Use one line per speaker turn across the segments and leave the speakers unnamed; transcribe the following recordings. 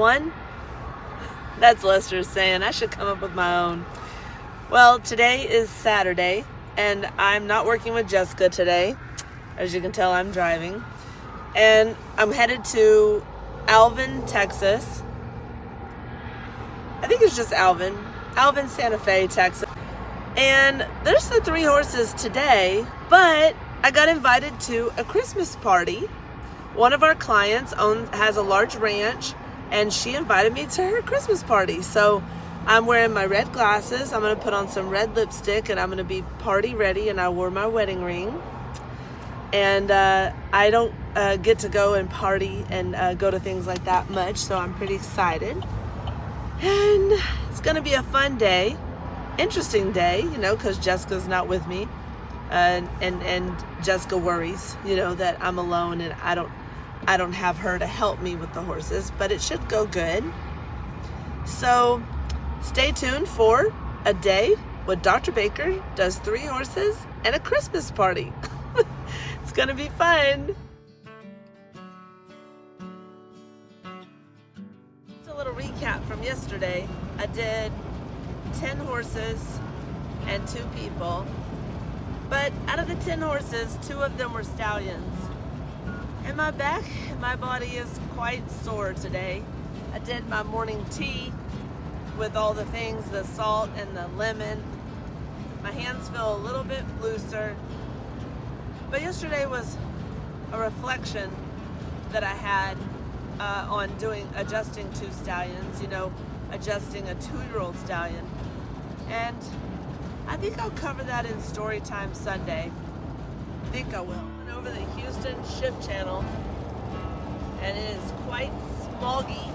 one? That's Lester's saying. I should come up with my own. Well, today is Saturday, and I'm not working with Jessica today. As you can tell, I'm driving. And I'm headed to Alvin, Texas. I think it's just Alvin, Santa Fe, Texas. And there's the 3 horses today, but I got invited to a Christmas party. One of our clients has a large ranch, and she invited me to her Christmas party. So I'm wearing my red glasses. I'm going to put on some red lipstick, and I'm going to be party ready, and I wore my wedding ring. And I don't get to go and party and go to things like that much, so I'm pretty excited. And it's going to be a fun day, interesting day, you know, because Jessica's not with me. And Jessica worries, you know, that I'm alone and I don't have her to help me with the horses, but it should go good. So stay tuned for a day when Dr. Baker does 3 horses and a Christmas party. It's gonna be fun. Just a little recap from yesterday. I did 10 horses and 2 people. But out of the 10 horses, 2 of them were stallions. And my back and my body is quite sore today. I did my morning tea with all the things, the salt and the lemon. My hands feel a little bit looser. But yesterday was a reflection that I had on adjusting 2 stallions, you know, adjusting a 2-year-old stallion. And I think I'll cover that in Storytime Sunday. I think I will. I went over the Houston Ship Channel, and it is quite smoggy.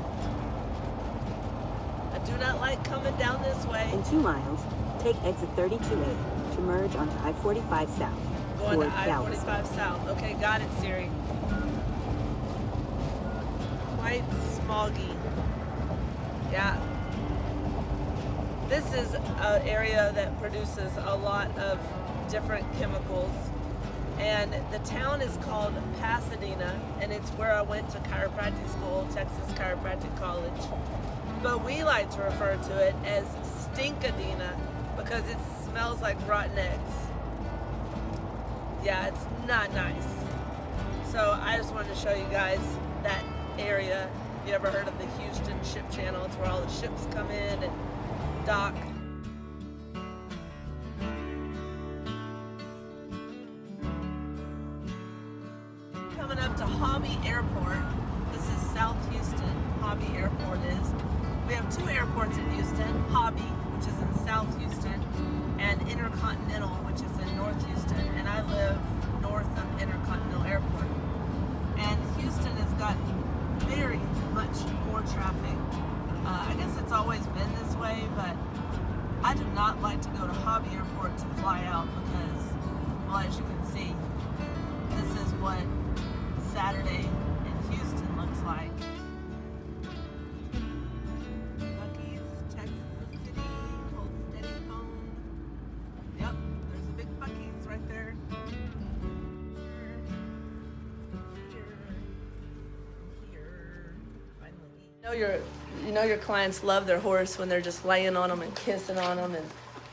I do not like coming down this way.
In 2 miles, take exit 32A to merge onto I-45 South.
Going to I-45 South. Okay, got it, Siri. Quite smoggy. Yeah. This is an area that produces a lot of different chemicals. And the town is called Pasadena, and it's where I went to chiropractic school, Texas Chiropractic College. But we like to refer to it as Stinkadena because it smells like rotten eggs. Yeah, it's not nice. So I just wanted to show you guys that area. You ever heard of the Houston Ship Channel? It's where all the ships come in and dock. Coming up to Hobby Airport. This is South Houston. Hobby Airport is. We have 2 airports in Houston. Hobby, which is in South Houston, and Intercontinental, which is in North Houston. And I live north of Intercontinental Airport. And Houston has gotten very much more traffic. I guess it's always been this way, but I do not like to go to Hobby Airport to fly out because, well, as you can see, this is what Saturday in Houston looks like. Buc-ee's, Texas City, hold steady phone. Yep, there's a big Buc-ee's right there. Here. Finally. You know your clients love their horse when they're just laying on them and kissing on them, and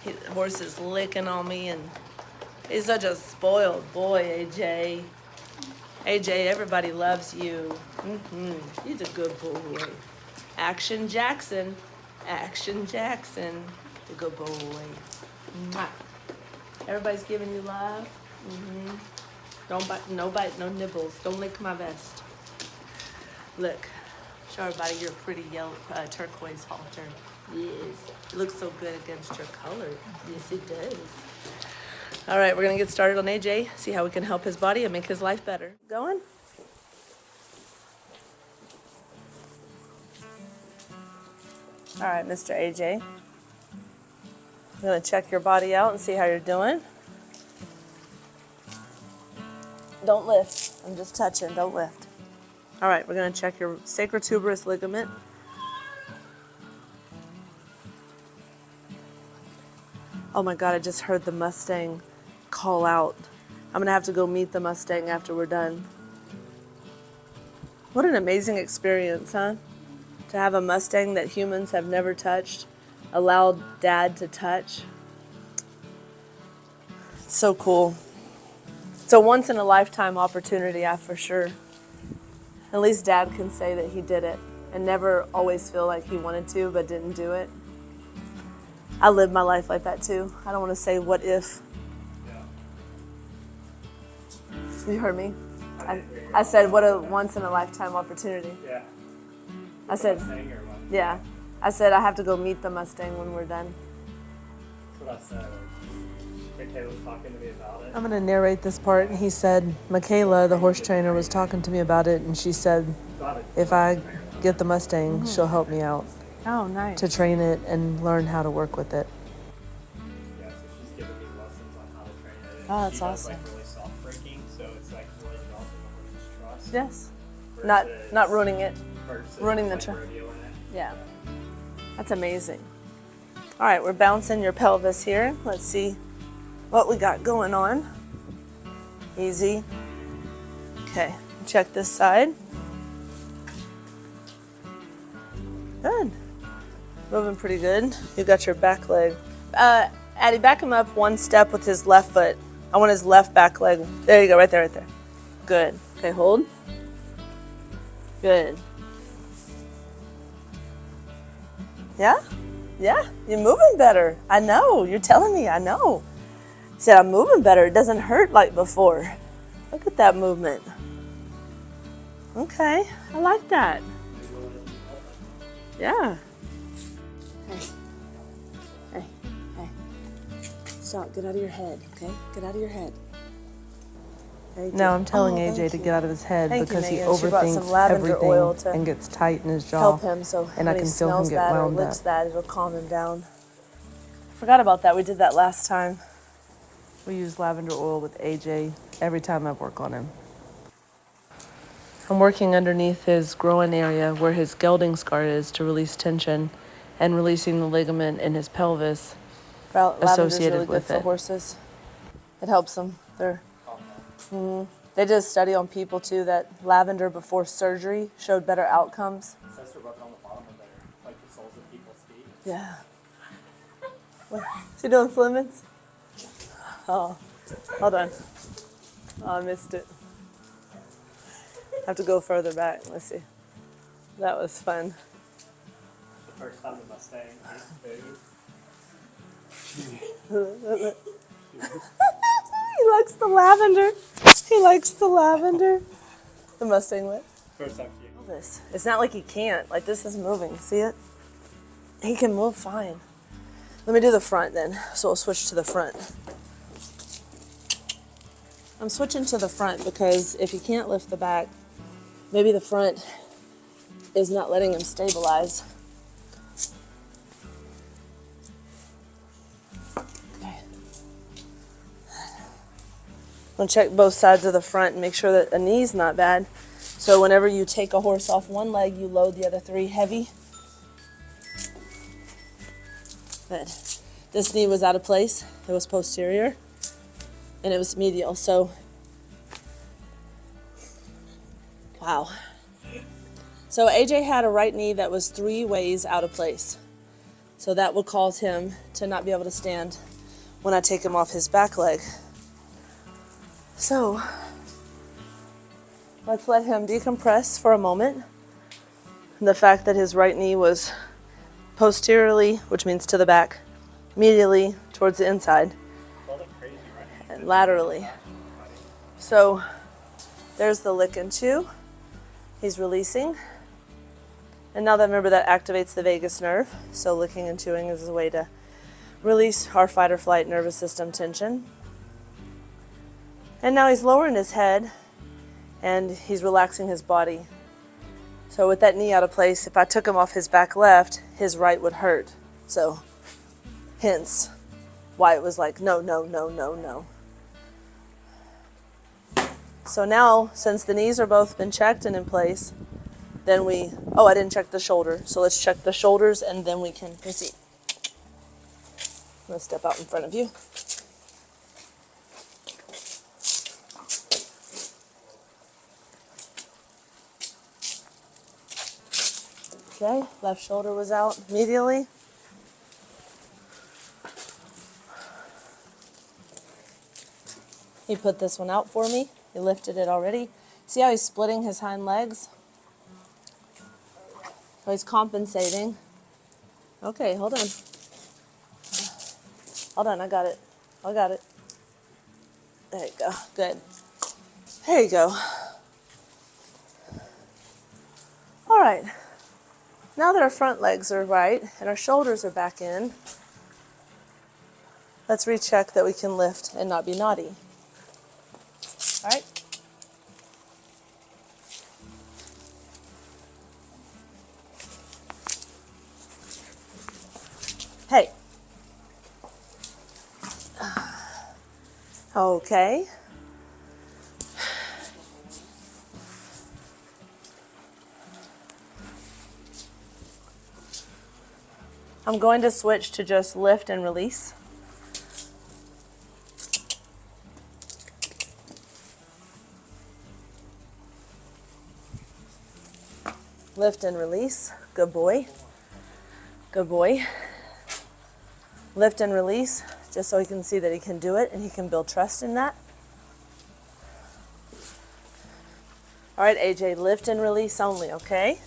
the horse is licking on me, and he's such a spoiled boy, AJ. AJ, everybody loves you. He's a good boy. Action Jackson. Action Jackson. The good boy. Mwah. Everybody's giving you love. Don't bite, no nibbles. Don't lick my vest. Look. Show everybody your pretty yellow turquoise halter. Yes. It looks so good against your color. Yes, it does. All right, we're going to get started on AJ, see how we can help his body and make his life better. Going? All right, Mr. AJ. I'm going to check your body out and see how you're doing. Don't lift. I'm just touching. Don't lift. All right, we're going to check your sacrotuberous ligament. Oh my God, I just heard the Mustang call out. I'm going to have to go meet the Mustang after we're done. What an amazing experience, huh? to have a Mustang that humans have never touched, allowed Dad to touch. It's so cool. It's a once in a lifetime opportunity, for sure. At least Dad can say that he did it and never always feel like he wanted to but didn't do it. I live my life like that too. I don't want to say what if. Yeah. You heard me? I said what a once in a lifetime opportunity.
Yeah.
I said, yeah. I said I have to go meet the Mustang when we're done.
That's what I said. Michaela was talking to me about it.
I'm going to narrate this part. He said, Michaela, the horse trainer, was talking to me about it, and she said, if I get the Mustang, she'll help me out. Oh, nice. To train it and learn how to work with it.
Yeah, so she's giving me lessons on how to train it.
Oh, that's
she
awesome.
does, like, really soft braking, so it's like really developing the horse's trust.
Yes.
Versus,
Not ruining it.
Versus
Ruining the
like
trust.
rodeoing it.
Yeah. That's amazing. All right, we're bouncing your pelvis here. Let's see what we got going on. Easy. Okay, check this side. Good. Moving pretty good. You got your back leg. Addie, back him up one step with his left foot. I want his left back leg. There you go, right there, right there. Good. Okay, hold. Good. Yeah? Yeah, you're moving better. I know, you're telling me, I know. You said, I'm moving better. It doesn't hurt like before. Look at that movement. Okay, I like that. Yeah. Hey. Stop, get out of your head, okay? Get out of your head. No, I'm telling AJ to get out of his head because he overthinks everything and gets tight in his jaw.
Help him so
and I
when
can
he
feel him
smells
get
that or
wound
licks
up.
that, it'll calm him down.
Forgot about that. We did that last time. We use lavender oil with AJ every time I work on him. I'm working underneath his groin area where his gelding scar is to release tension and releasing the ligament in his pelvis associated
really
with
good for
it.
horses. It helps them. They did a study on people too that lavender before surgery showed better outcomes.
It says to rub it on the bottom of their, like the soles of people's feet.
Yeah. What? Is he doing Flemings? Oh, hold on. Oh, I missed it. I have to go further back. Let's see. That was fun.
The first time the Mustang ate food.
He likes the lavender. He likes the lavender. The Mustang what?
First time she ate.
This. It's not like he can't. Like this is moving. See it? He can move fine. Let me do the front then. So we'll switch to the front. I'm switching to the front because if he can't lift the back, maybe the front is not letting him stabilize. Okay. I'm gonna check both sides of the front and make sure that the knee's not bad. So whenever you take a horse off one leg, you load the other three heavy. Good. This knee was out of place. It was posterior and it was medial. So, wow. So AJ had a right knee that was 3 ways out of place. So that would cause him to not be able to stand when I take him off his back leg. So let's let him decompress for a moment. The fact that his right knee was posteriorly, which means to the back, medially towards the inside, and laterally. So there's the lick and chew. He's releasing. And now that, remember, that activates the vagus nerve. So licking and chewing is a way to release our fight or flight nervous system tension. And now he's lowering his head and he's relaxing his body. So with that knee out of place, if I took him off his back left, his right would hurt. So hence why it was like, no, no, no, no, no. So now, since the knees are both been checked and in place, then I didn't check the shoulder. So let's check the shoulders and then we can proceed. I'm gonna step out in front of you. AJ. Left shoulder was out immediately. He put this one out for me. He lifted it already. See how he's splitting his hind legs? So he's compensating. Okay, hold on. Hold on, I got it. I got it. There you go. Good. There you go. All right. Now that our front legs are right and our shoulders are back in, let's recheck that we can lift and not be naughty. All right? Hey. Okay. I'm going to switch to just lift and release. Lift and release. Good boy. Good boy. Lift and release, just so he can see that he can do it and he can build trust in that. All right, AJ, lift and release only, okay?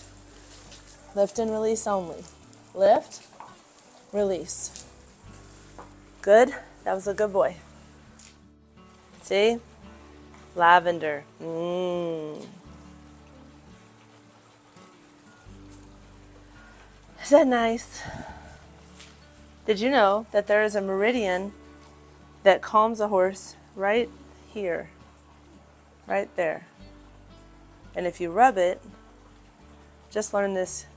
Lift and release only. Lift, release. Good. That was a good boy. See? Lavender. Is that nice? Did you know that there is a meridian that calms a horse right here, right there? And if you rub it, just learned this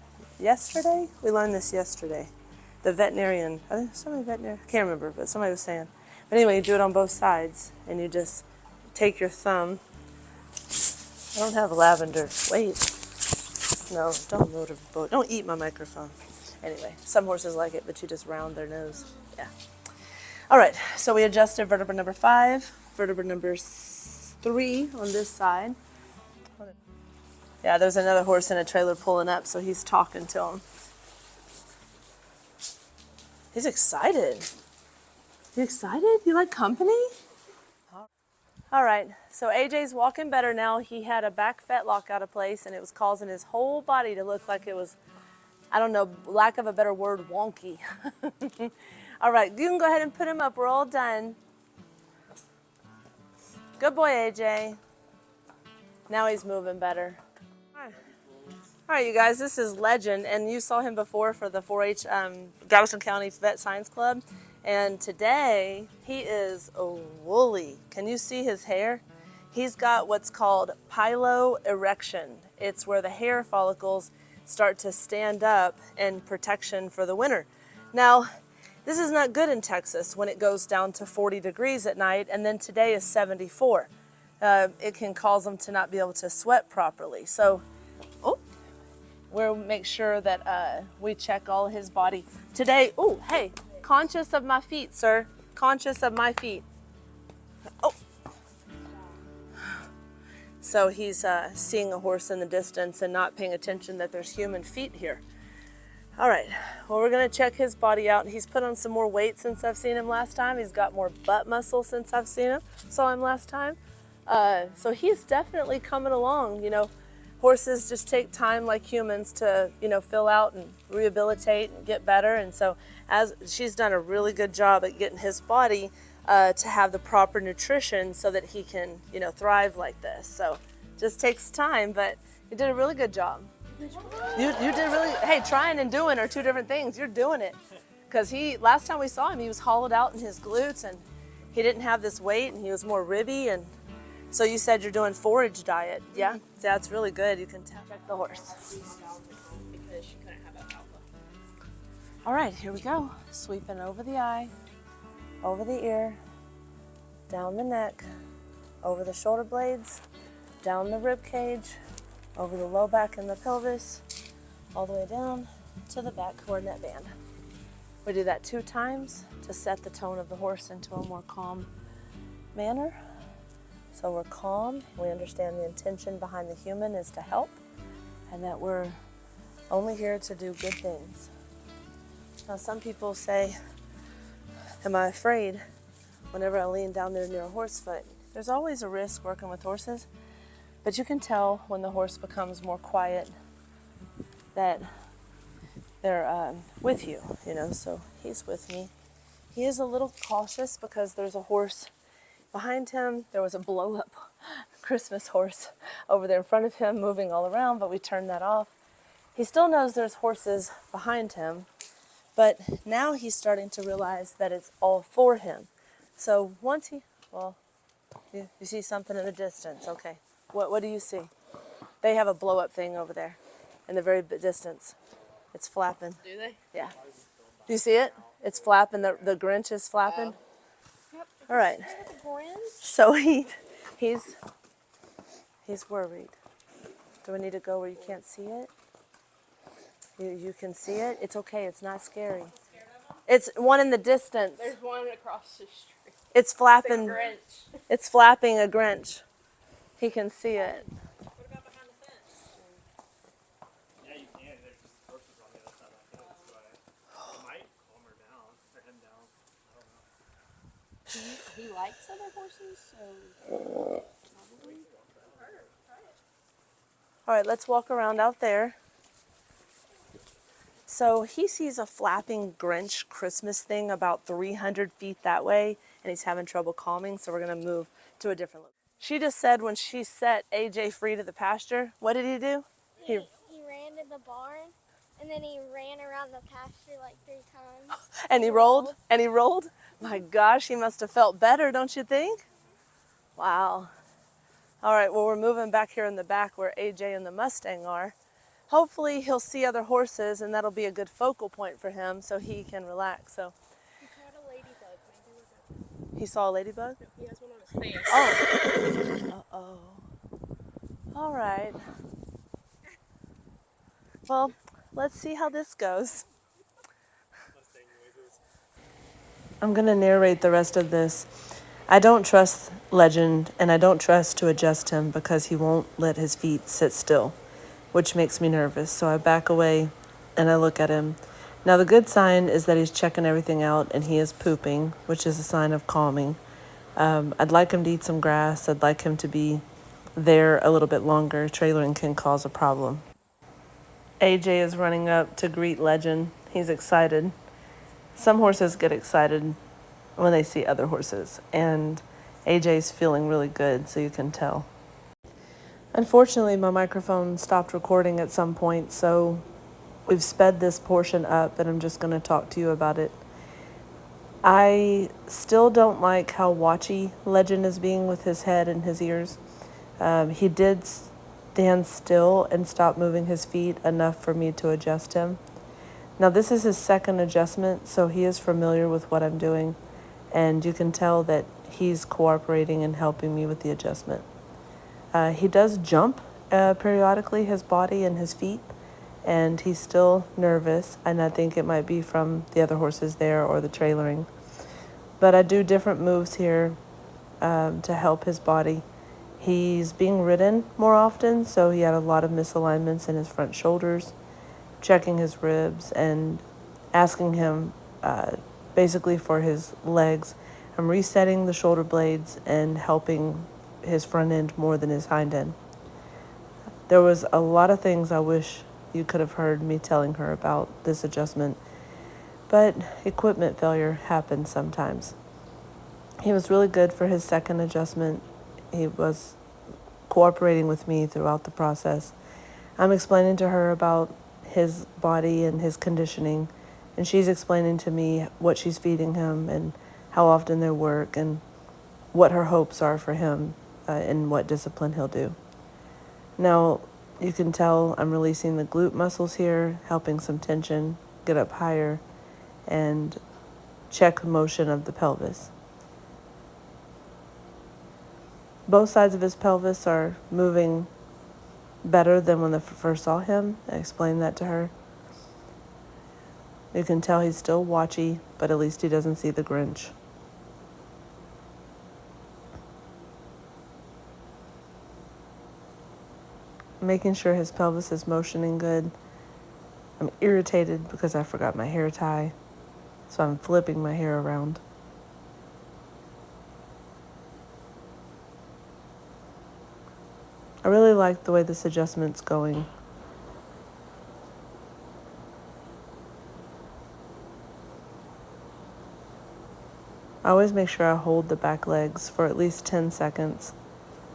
yesterday? We learned this yesterday. The veterinarian, I think somebody veterinarian, I can't remember, but somebody was saying. But anyway, you do it on both sides, and you just take your thumb. I don't have lavender. Wait. No, don't load a boat. Don't eat my microphone. Anyway, some horses like it, but you just round their nose. Yeah. All right, so we adjusted vertebra number 5, vertebra number 3 on this side. Yeah, there's another horse in a trailer pulling up, so he's talking to him. He's excited. You excited? You like company? All right, so AJ's walking better now. He had a back fetlock out of place, and it was causing his whole body to look like it was, I don't know, lack of a better word, wonky. All right, you can go ahead and put him up. We're all done. Good boy, AJ. Now he's moving better. All right, you guys, this is Legend, and you saw him before for the 4-H Galveston County Vet Science Club. And today, he is woolly. Can you see his hair? He's got what's called piloerection. It's where the hair follicles start to stand up in protection for the winter. Now, this is not good in Texas when it goes down to 40 degrees at night, and then today is 74. It can cause them to not be able to sweat properly. So, we'll make sure that we check all his body. Today, hey, conscious of my feet, sir. Conscious of my feet. Oh. So he's seeing a horse in the distance and not paying attention that there's human feet here. All right, well, we're gonna check his body out. He's put on some more weight since I've seen him last time. He's got more butt muscle since I've saw him last time. So he's definitely coming along. You know, horses just take time like humans to, fill out and rehabilitate and get better. And so as she's done a really good job at getting his body to have the proper nutrition so that he can, thrive like this. So just takes time, but you did a really good job. You did really, hey, trying and doing are two different things. You're doing it. Because last time we saw him, he was hollowed out in his glutes and he didn't have this weight and he was more ribby. And so you said you're doing forage diet. Yeah, that's really good. You can check the horse.
Because she couldn't have alfalfa.
All right, here we go. Sweeping over the eye, over the ear, down the neck, over the shoulder blades, down the rib cage, over the low back and the pelvis, all the way down to the back coordinate band. We do that 2 times to set the tone of the horse into a more calm manner. So we're calm, we understand the intention behind the human is to help, and that we're only here to do good things. Now, some people say, am I afraid whenever I lean down there near a horse foot? There's always a risk working with horses, but you can tell when the horse becomes more quiet that they're with you, so he's with me. He is a little cautious because there's a horse behind him. There was a blow-up Christmas horse over there in front of him moving all around, but we turned that off. He still knows there's horses behind him, but now he's starting to realize that it's all for him. So once you see something in the distance, okay. What do you see? They have a blow-up thing over there in the very distance. It's flapping.
Do they?
Yeah. Do you see it? It's flapping. The Grinch is flapping.
Yep.
All right.
The Grinch.
So he's worried. Do I need to go where you can't see it? You can see it? It's okay. It's not scary. It's one in the distance.
There's one across the street.
It's flapping.
The Grinch.
It's flapping a Grinch. He can see it.
What about behind the fence?
Yeah, you can. There's just horses on the other side of that fence, but it might calm her down, or him down. I don't know.
He likes other horses, so probably.
All right, let's walk around out there. So he sees a flapping Grinch Christmas thing about 300 feet that way, and he's having trouble calming, so we're going to move to a different location. She just said when she set AJ free to the pasture, what did he do?
He ran to the barn, and then he ran around the pasture like 3 times.
And he rolled? And he rolled? My gosh, he must have felt better, don't you think? Wow. All right, well, we're moving back here in the back where AJ and the Mustang are. Hopefully he'll see other horses, and that'll be a good focal point for him so he can relax. So
He caught a ladybug. Maybe we're good.
he saw a ladybug?
He has one on his face.
Oh. Uh-oh. All right. Well, let's see how this goes. I'm going to narrate the rest of this. I don't trust Legend, and I don't trust to adjust him because he won't let his feet sit still, which makes me nervous. So I back away and I look at him. Now the good sign is that he's checking everything out and he is pooping, which is a sign of calming. I'd like him to eat some grass. I'd like him to be there a little bit longer. Trailering can cause a problem. AJ is running up to greet Legend. He's excited. Some horses get excited when they see other horses, and AJ's feeling really good, so you can tell. Unfortunately, my microphone stopped recording at some point, so we've sped this portion up, and I'm just going to talk to you about it. I still don't like how watchy Legend is being with his head and his ears. He did stand still and stop moving his feet enough for me to adjust him. Now, this is his second adjustment, so he is familiar with what I'm doing, and you can tell that he's cooperating and helping me with the adjustment. He does jump periodically, his body and his feet, and he's still nervous, and I think it might be from the other horses there or the trailering. But I do different moves here to help his body. He's being ridden more often, so he had a lot of misalignments in his front shoulders, checking his ribs and asking him basically for his legs. I'm resetting the shoulder blades and helping his front end more than his hind end. There was a lot of things I wish you could have heard me telling her about this adjustment, but equipment failure happens sometimes. He was really good for his second adjustment. He was cooperating with me throughout the process. I'm explaining to her about his body and his conditioning, and she's explaining to me what she's feeding him and how often they work and what her hopes are for him and what discipline he'll do. Now, you can tell I'm releasing the glute muscles here, helping some tension, get up higher, and check motion of the pelvis. Both sides of his pelvis are moving better than when I first saw him. I explained that to her. You can tell he's still watchy, but at least he doesn't see the Grinch. Making sure his pelvis is motioning good. I'm irritated because I forgot my hair tie, so I'm flipping my hair around. I really like the way this adjustment's going. I always make sure I hold the back legs for at least 10 seconds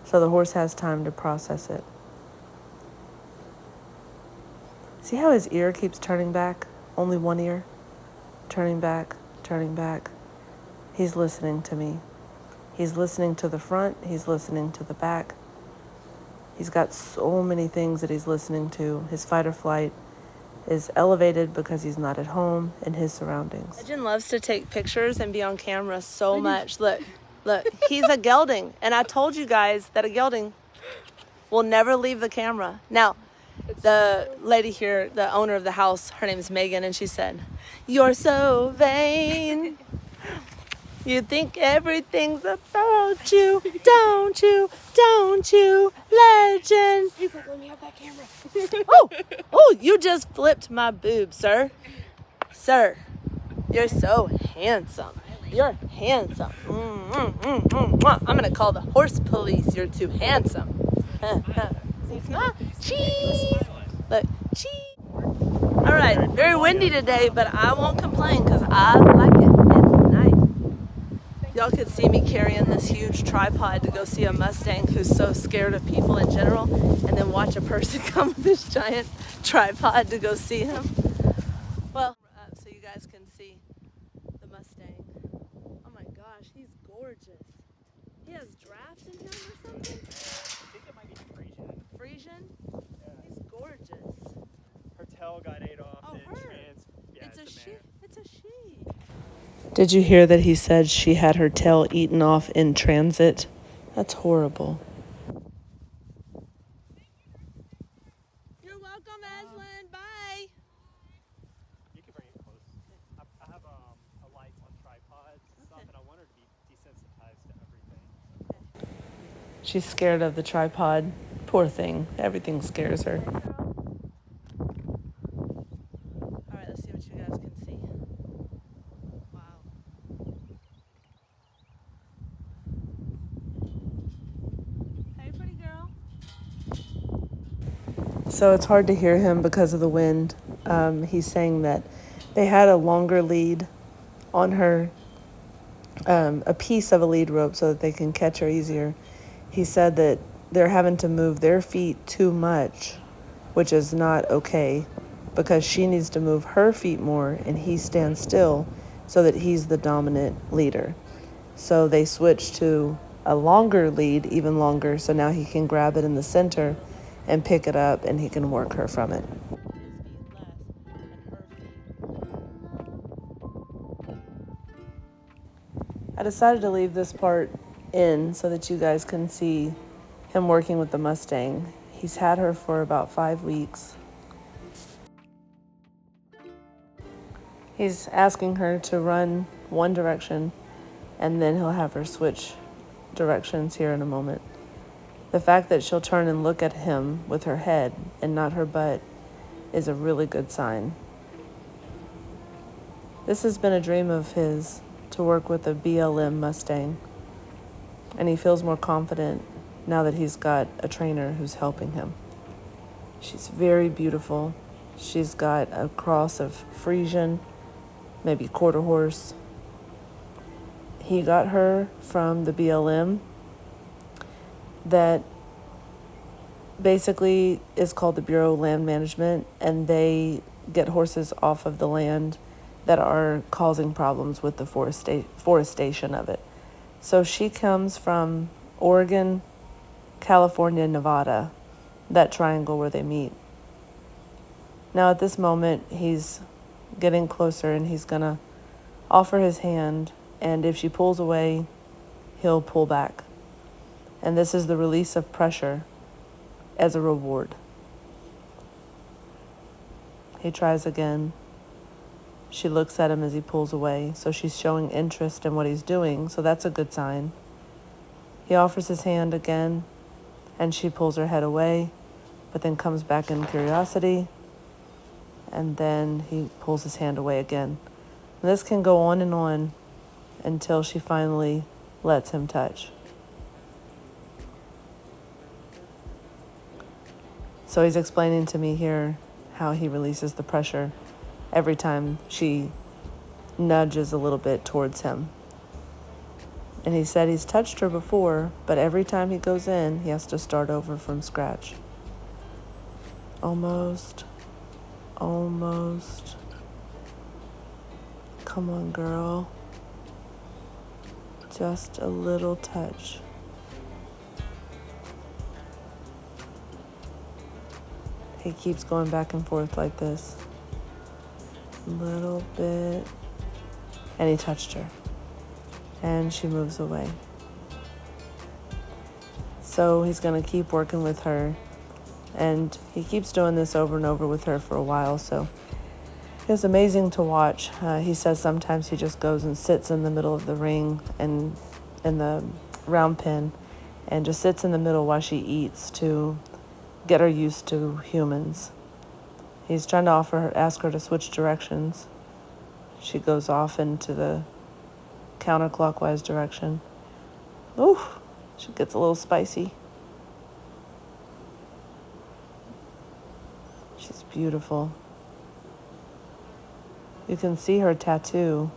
so the horse has time to process it. See how his ear keeps turning back? Only one ear? Turning back, turning back. He's listening to me. He's listening to the front, he's listening to the back. He's got so many things that he's listening to. His fight or flight is elevated because he's not at home in his surroundings. Legend loves to take pictures and be on camera so much. Look, he's a gelding. And I told you guys that a gelding will never leave the camera. Now, the lady here, the owner of the house, her name is Megan, and she said, "You're so vain. You think everything's about you, don't you, don't you, legend."
He's like, let me have that camera.
Oh, you just flipped my boob, sir. Sir, you're so handsome. You're handsome. I'm going to call the horse police. You're too handsome. Cheese. Look, cheese. All right, very windy today, but I won't complain because I like it. It's nice. Y'all could see me carrying this huge tripod to go see a Mustang who's so scared of people in general, and then watch a person come with this giant tripod to go see him. Well, up so you guys can see the Mustang. Oh my gosh, he's gorgeous. He has draft in him or something?
I think it might be Frisian.
Frisian?
Yeah.
He's gorgeous.
Her tail got ate off.
Oh,
in
her.
Trans. Yeah,
It's a she.
mare.
It's a she. Did you hear that he said she had her tail eaten off in transit? That's horrible. You're welcome, Aslan. Bye.
You can bring it close. I have a light on tripods and stuff, and I want her to be desensitized to everything.
She's scared of the tripod. Poor thing. Everything scares her. All right, let's see what you guys can see. Wow. Hey, pretty girl. So it's hard to hear him because of the wind. He's saying that they had a longer lead on her, a piece of a lead rope so that they can catch her easier. He said that they're having to move their feet too much, which is not okay because she needs to move her feet more and he stands still so that he's the dominant leader. So they switched to a longer lead, even longer, so now he can grab it in the center and pick it up and he can work her from it. I decided to leave this part in so that you guys can see him working with the Mustang. He's had her for about 5 weeks. He's asking her to run one direction and then he'll have her switch directions here in a moment. The fact that she'll turn and look at him with her head and not her butt is a really good sign. This has been a dream of his, to work with a BLM Mustang, and he feels more confident now that he's got a trainer who's helping him. She's very beautiful. She's got a cross of Frisian, maybe quarter horse. He got her from the BLM that basically is called the Bureau of Land Management, and they get horses off of the land that are causing problems with the forestation of it. So she comes from Oregon, California, Nevada, that triangle where they meet. Now at this moment, he's getting closer and he's gonna offer his hand, and if she pulls away, he'll pull back. And this is the release of pressure as a reward. He tries again. She looks at him as he pulls away, so she's showing interest in what he's doing, so that's a good sign. He offers his hand again, and she pulls her head away, but then comes back in curiosity. and then he pulls his hand away again. And this can go on and on until she finally lets him touch. So he's explaining to me here how he releases the pressure every time she nudges a little bit towards him. And he said he's touched her before, but every time he goes in, he has to start over from scratch. Almost. Almost. Come on, girl. Just a little touch. He keeps going back and forth like this. A little bit. And he touched her. And she moves away. So he's going to keep working with her. And he keeps doing this over and over with her for a while. So it's amazing to watch. He says sometimes he just goes and sits in the middle of the ring and in the round pen and just sits in the middle while she eats to get her used to humans. He's trying to ask her to switch directions. She goes off into the counterclockwise direction. Oof, she gets a little spicy. She's beautiful. You can see her tattoo,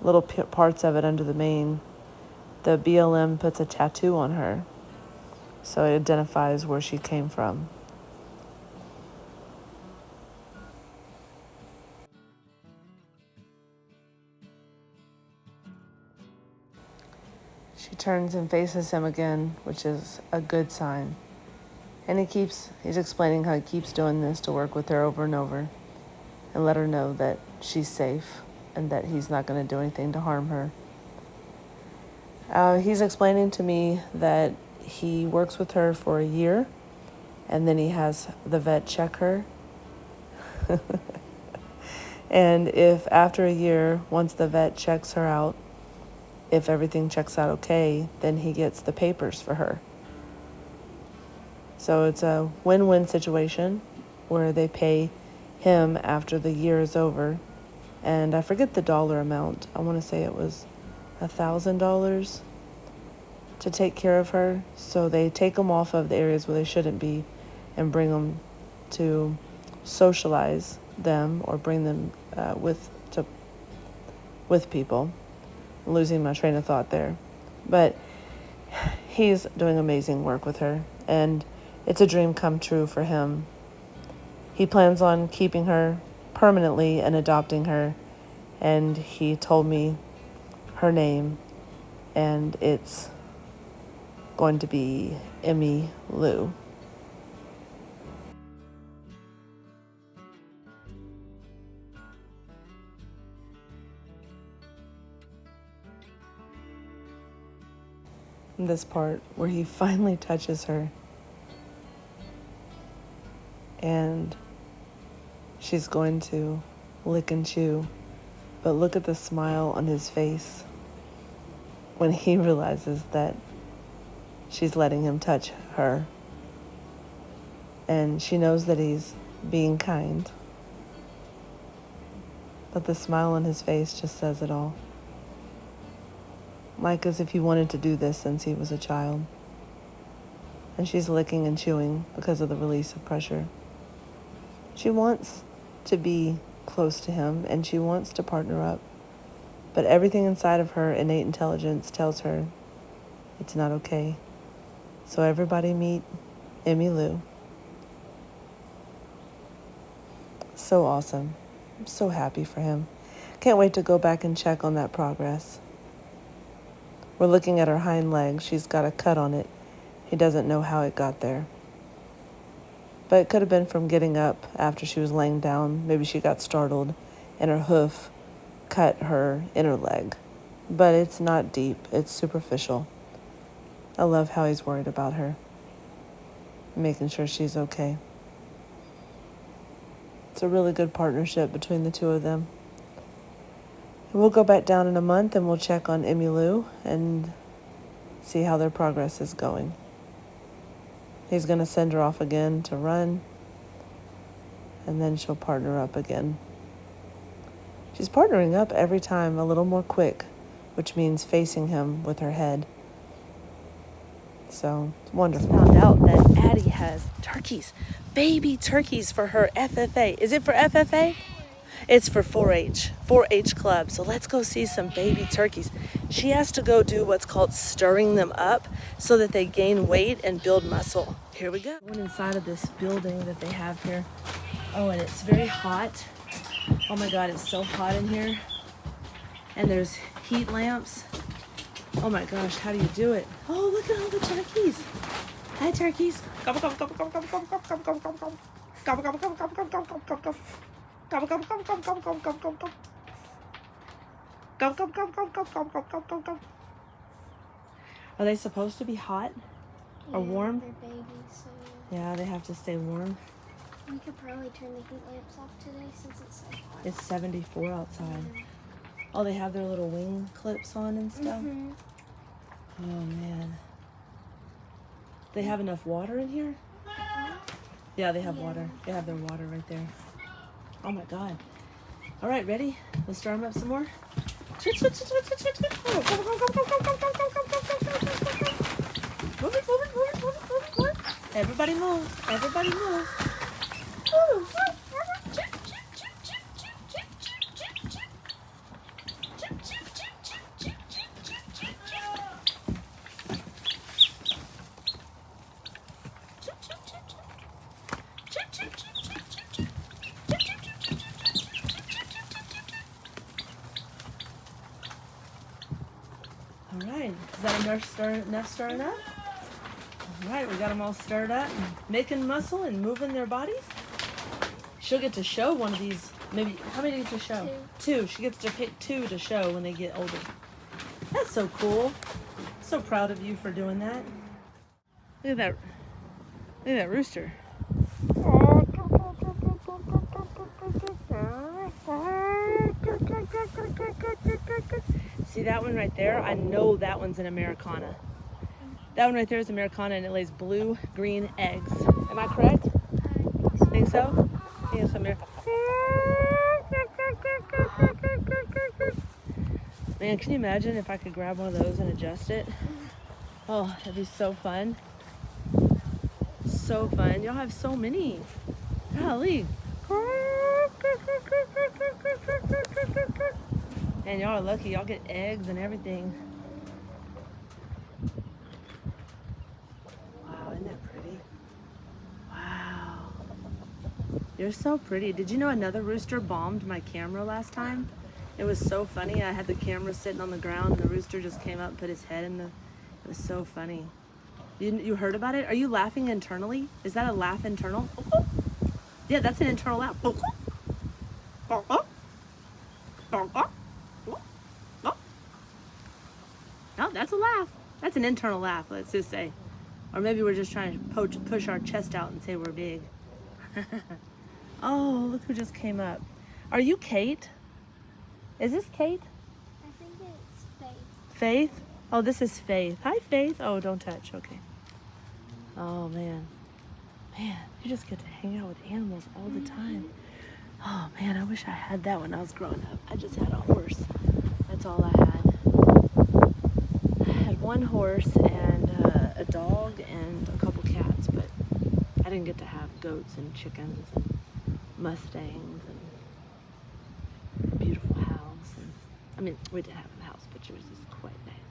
little parts of it under the mane. The BLM puts a tattoo on her, so it identifies where she came from. She turns and faces him again, which is a good sign. And he's explaining how he keeps doing this to work with her over and over and let her know that she's safe and that he's not going to do anything to harm her. He's explaining to me that he works with her for a year and then he has the vet check her. And if after a year, once the vet checks her out, if everything checks out okay, then he gets the papers for her. So it's a win-win situation where they pay him after the year is over. And I forget the dollar amount. I want to say it was $1,000 to take care of her. So they take them off of the areas where they shouldn't be and bring them to socialize them or bring them with people. I'm losing my train of thought there. But he's doing amazing work with her, and it's a dream come true for him. He plans on keeping her permanently and adopting her, and he told me her name, and it's going to be Emmy Lou. This part where he finally touches her and she's going to lick and chew, but look at the smile on his face when he realizes that she's letting him touch her, and she knows that he's being kind, but the smile on his face just says it all. Like as if he wanted to do this since he was a child. And she's licking and chewing because of the release of pressure. She wants to be close to him and she wants to partner up. But everything inside of her innate intelligence tells her it's not okay. So everybody meet Emmy Lou. So awesome. I'm so happy for him. Can't wait to go back and check on that progress. We're looking at her hind leg. She's got a cut on it. He doesn't know how it got there. But it could have been from getting up after she was laying down. Maybe she got startled and her hoof cut her inner leg. But it's not deep. It's superficial. I love how he's worried about her, making sure she's okay. It's a really good partnership between the two of them. We'll go back down in a month and we'll check on Emmy Lou and see how their progress is going. He's going to send her off again to run. and then she'll partner up again. She's partnering up every time a little more quick, which means facing him with her head. So, it's wonderful. Found out that Addie has turkeys, baby turkeys for her FFA. Is it for FFA? It's for 4-H club. So let's go see some baby turkeys. She has to go do what's called stirring them up so that they gain weight and build muscle. Here we go. Going inside of this building that they have here. Oh, and it's very hot. Oh my God, it's so hot in here. And there's heat lamps. Oh my gosh, how do you do it? Oh, look at all the turkeys. Hi, turkeys. Gobble, gobble, gobble, gobble, gobble, gobble, gobble, gobble, gobble, gobble. Gobble, gobble, gobble, gobble, gobble, gobble, gobble, gobble. Gobble, gobble, gobble, gobble, gobble, gobble, gobble, gobble. Gobble, gobble, gobble, gobble, gobble, gobble, gobble, gobble, gobble. Are they supposed to be hot or warm?
They're babies, so
Yeah, they have to stay warm.
we could probably turn the heat lamps off today since it's so hot.
It's 74 outside. Oh, they have their little wing clips on and stuff?
Mm-hmm.
Oh, man. They have enough water in here? Yeah, they have water. They have their water right there. Oh, my God. All right, ready? Let's stir them up some more. Everybody move. Everybody move. All right, is that enough stirring up? All right, we got them all stirred up, and making muscle and moving their bodies. She'll get to show one of these, maybe, how many do you get to show? Two. She gets to pick 2 to show when they get older. That's so cool. So proud of you for doing that. Look at that rooster. See that one right there? I know that one's an Americana. That one right there is Americana, and it lays blue-green eggs. Am I correct? Think so? I think it's Americana. Man, can you imagine if I could grab one of those and adjust it? Oh, that'd be so fun. So fun. Y'all have so many. Golly. And y'all are lucky. Y'all get eggs and everything. Wow, isn't that pretty? Wow. You're so pretty. Did you know another rooster bombed my camera last time? It was so funny. I had the camera sitting on the ground and the rooster just came up and put his head in the... It was so funny. You heard about it? Are you laughing internally? Is that a laugh internal? Yeah, that's an internal laugh. No, that's a laugh. That's an internal laugh, let's just say. Or maybe we're just trying to push our chest out and say we're big. Oh, look who just came up. Are you Kate? Is this Kate?
I think it's Faith.
Faith? Oh, this is Faith. Hi, Faith. Oh, don't touch. Okay. Oh, man. Man, you just get to hang out with animals all the time. Oh, man, I wish I had that when I was growing up. I just had a horse. That's all I had. I had one horse and a dog and a couple cats, but I didn't get to have goats and chickens and mustangs and a beautiful house. And I mean, we did have a house, but yours is quite nice.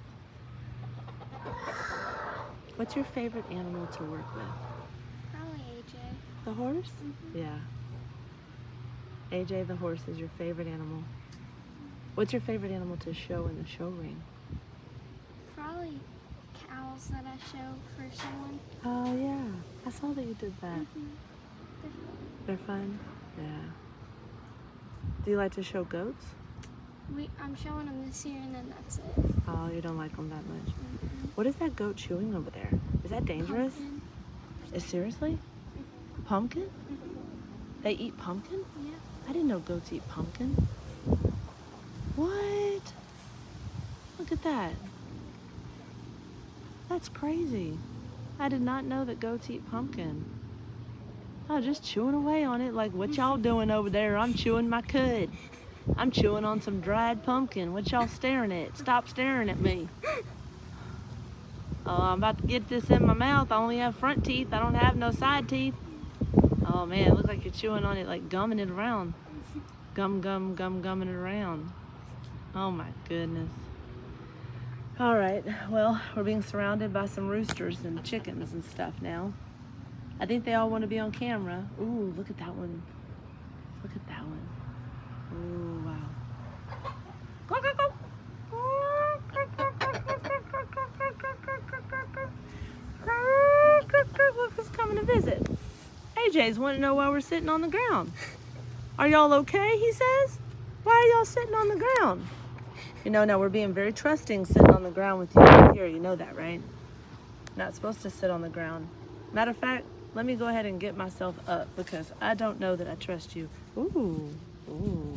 What's your favorite animal to work with?
Probably AJ.
The horse?
Mm-hmm.
Yeah. AJ the horse is your favorite animal. What's your favorite animal to show in the show ring?
Probably cows that I show for someone.
Oh yeah, I saw that you did that.
Mm-hmm.
They're fun? Yeah. Do you like to show goats?
I'm showing them this year and then that's it.
Oh, you don't like them that much.
Mm-hmm.
What is that goat chewing over there? Is that dangerous?
Pumpkin.
Seriously? Pumpkin?
Mm-hmm.
They eat pumpkin?
Yeah.
I didn't know goats eat pumpkin. What? Look at that. That's crazy. I did not know that goats eat pumpkin.
Oh, just chewing away on it like what y'all doing over there. I'm chewing my cud. I'm chewing on some dried pumpkin. What y'all staring at? Stop staring at me. Oh, I'm about to get this in my mouth. I only have front teeth. I don't have no side teeth. Oh man, it looks like you're chewing on it, like gumming it around. Gumming it around. Oh my goodness. All right, well, we're being surrounded by some roosters and chickens and stuff now. I think they all want to be on camera. Ooh, look at that one. Look at that one. Ooh, wow. Look who's coming to visit. AJ's wanting to know why we're sitting on the ground. Are y'all okay, he says? Why are y'all sitting on the ground? You know, now we're being very trusting sitting on the ground with you right here. You know that, right? Not supposed to sit on the ground. Matter of fact, let me go ahead and get myself up because I don't know that I trust you. Ooh, ooh.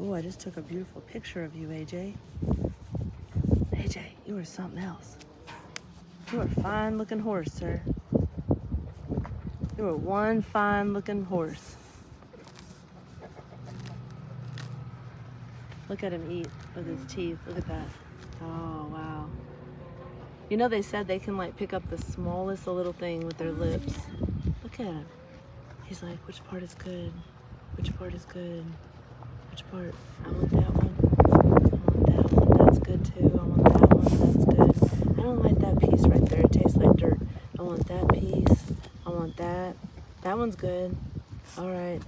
Ooh, I just took a beautiful picture of you, AJ. AJ, you are something else. You are a fine-looking horse, sir. You are one fine-looking horse. Look at him eat with his teeth. Look at that. Oh, wow. You know, they said they can, like, pick up the smallest little thing with their lips. Look at him. He's like, which part is good? Which part is good? Which part? I want that one. I want that one. That's good, too. I want that one. That's good. I don't like that piece right there. It tastes like dirt. I want that piece. I want that. That one's good. All right.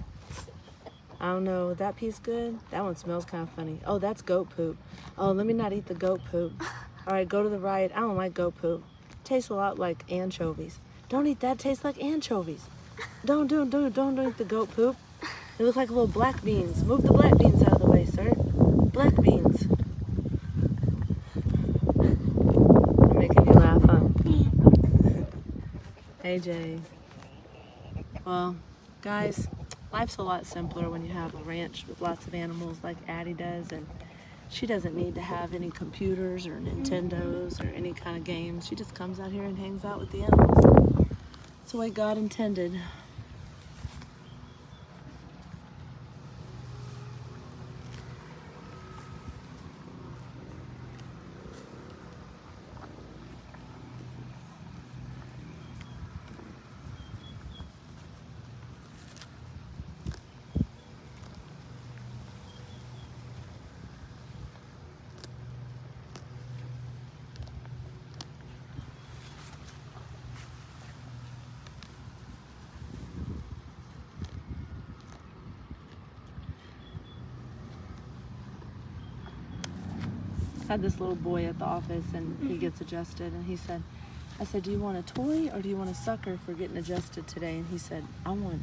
I don't know. That piece good? That one smells kind of funny. Oh, that's goat poop. Oh, let me not eat the goat poop. All right, go to the right. I don't like goat poop. Tastes a lot like anchovies. Don't eat that. Tastes like anchovies. Don't eat the goat poop. They look like little black beans. Move the black beans out of the way, sir. Black beans. I'm making you laugh, huh? AJ. Well, guys, life's a lot simpler when you have a ranch with lots of animals like Addie does, and she doesn't need to have any computers or Nintendos or any kind of games. She just comes out here and hangs out with the animals. It's the way God intended. I had this little boy at the office and he gets adjusted and he said, I said, do you want a toy or do you want a sucker for getting adjusted today? And he said, I want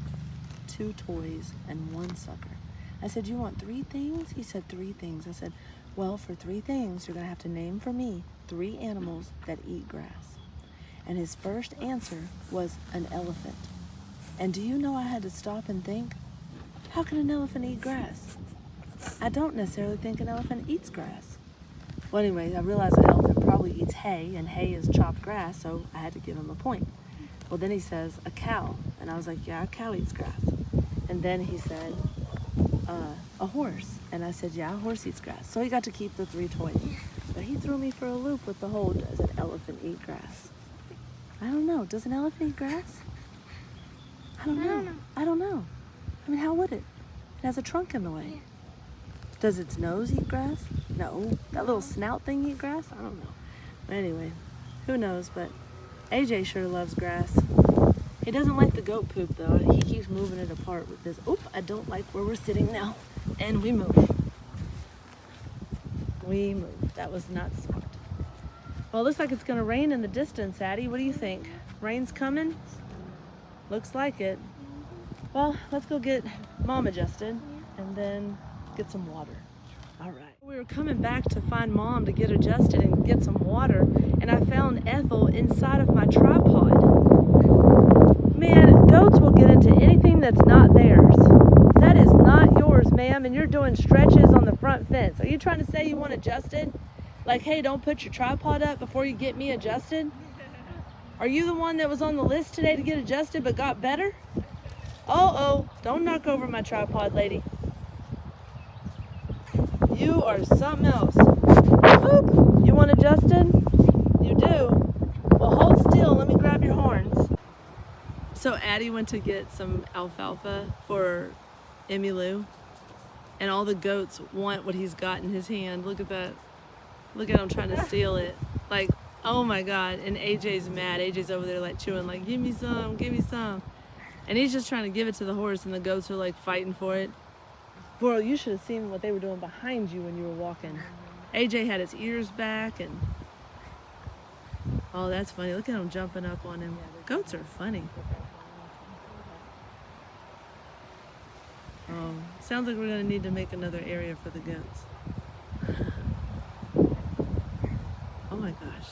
2 toys and 1 sucker. I said, you want 3 things? He said 3 things. I said, well, for 3 things, you're gonna have to name for me 3 animals that eat grass. And his first answer was an elephant. And do you know I had to stop and think, how can an elephant eat grass? I don't necessarily think an elephant eats grass. Well, anyway, I realized an elephant probably eats hay, and hay is chopped grass, so I had to give him a point. Well, then he says, a cow. And I was like, yeah, a cow eats grass. And then he said, a horse. And I said, yeah, a horse eats grass. So he got to keep the 3 toys. But he threw me for a loop with the whole, does an elephant eat grass? I don't know. Does an elephant eat grass? I don't know. I mean, how would it? It has a trunk in the way. Does its nose eat grass? No. That little snout thing eat grass? I don't know. But anyway, who knows? But AJ sure loves grass. He doesn't like the goat poop, though. He keeps moving it apart with this. Oop, I don't like where we're sitting now. And we move. We move. That was not smart. Well, it looks like it's going to rain in the distance, Addie. What do you think? Rain's coming? Looks like it. Well, let's go get Mom adjusted and then get some water. All right. We were coming back to find Mom to get adjusted and get some water, and I found Ethel inside of my tripod. Man, goats will get into anything that's not theirs. That is not yours, ma'am, and you're doing stretches on the front fence. Are you trying to say you want adjusted? Like, hey, don't put your tripod up before you get me adjusted? Are you the one that was on the list today to get adjusted but got better?
Oh, don't knock over my tripod, lady. You are something else. Boop. You want adjusted? You do? Well, hold still. Let me grab your horns. So Addie went to get some alfalfa for Emmy Lou, and all the goats want what he's got in his hand. Look at that. Look at him trying to steal it. Like, oh my God. And AJ's mad. AJ's over there like chewing, like, give me some, give me some. And he's just trying to give it to the horse, and the goats are like fighting for it. Bro, you should have seen what they were doing behind you when you were walking. AJ had his ears back, and oh, that's funny. Look at him jumping up on him. Goats are funny. Oh, sounds like we're gonna need to make another area for the goats. Oh my gosh.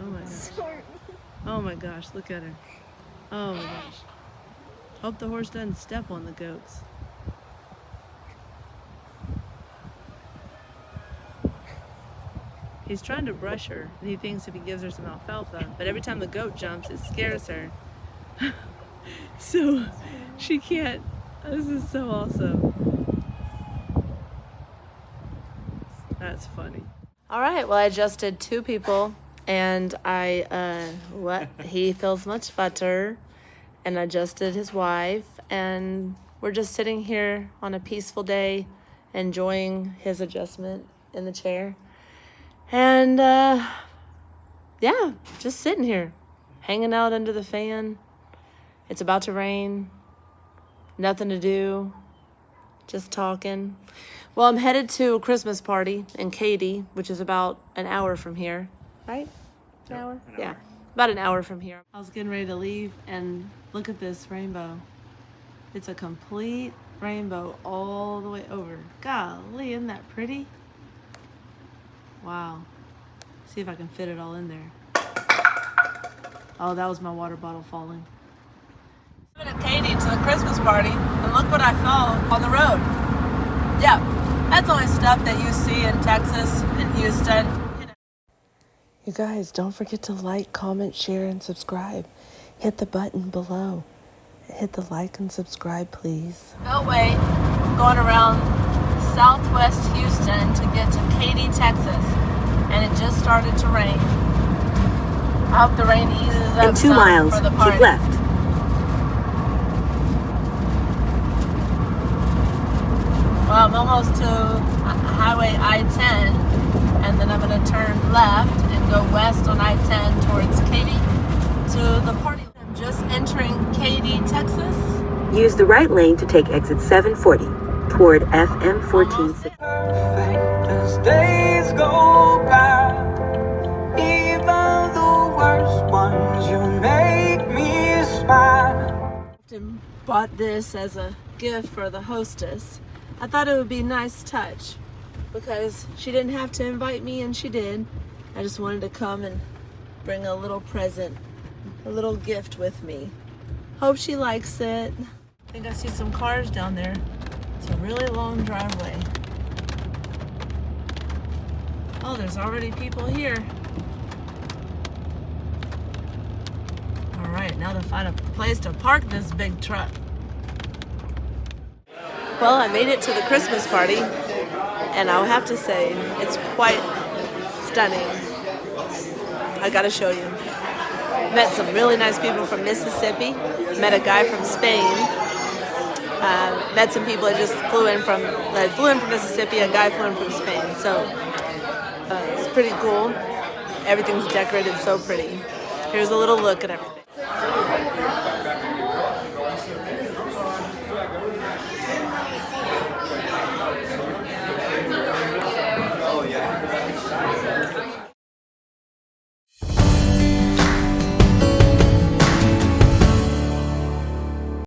Oh my gosh. Oh my gosh, look at her. Oh my gosh. Hope the horse doesn't step on the goats. He's trying to brush her, and he thinks if he gives her some alfalfa, but every time the goat jumps, it scares her. So she can't. This is so awesome. That's funny. All right, well, I adjusted 2 people, and he feels much better, and adjusted his wife, and we're just sitting here on a peaceful day, enjoying his adjustment in the chair. And yeah, just sitting here, hanging out under the fan. It's about to rain, nothing to do, just talking. Well, I'm headed to a Christmas party in Katy, which is about an hour from here, right? An hour? Yeah, about an hour from here. I was getting ready to leave, and look at this rainbow. It's a complete rainbow all the way over. Golly, isn't that pretty? Wow. See if I can fit it all in there. Oh, that was my water bottle falling. I'm in Katy to the Christmas party, and look what I saw on the road. Yeah, that's only stuff that you see in Texas, in Houston. You guys, don't forget to like, comment, share, and subscribe. Hit the button below. Hit the like and subscribe, please. Beltway going around southwest Houston to get to Katy, Texas. And it just started to rain. I hope the rain eases up.
In 2 miles,
for the party.
keep left.
Well, I'm almost to Highway I-10, and then I'm going to turn left and go west on I-10 towards Katy to the party. I'm just entering Katy, Texas.
Use the right lane to take exit 740 toward FM 14.
As days go by, even the worst ones, you make me smile.
I bought this as a gift for the hostess. I thought it would be a nice touch because she didn't have to invite me, and she did. I just wanted to come and bring a little present, a little gift with me. Hope she likes it. I think I see some cars down there. It's a really long driveway. Oh, there's already people here. All right, now to find a place to park this big truck. Well, I made it to the Christmas party, and I'll have to say, it's quite stunning. I gotta show you. Met some really nice people from Mississippi. Met a guy from Spain. Met some people that just flew in from Mississippi. A guy flew in from Spain. So it's pretty cool. Everything's decorated so pretty. Here's a little look at everything.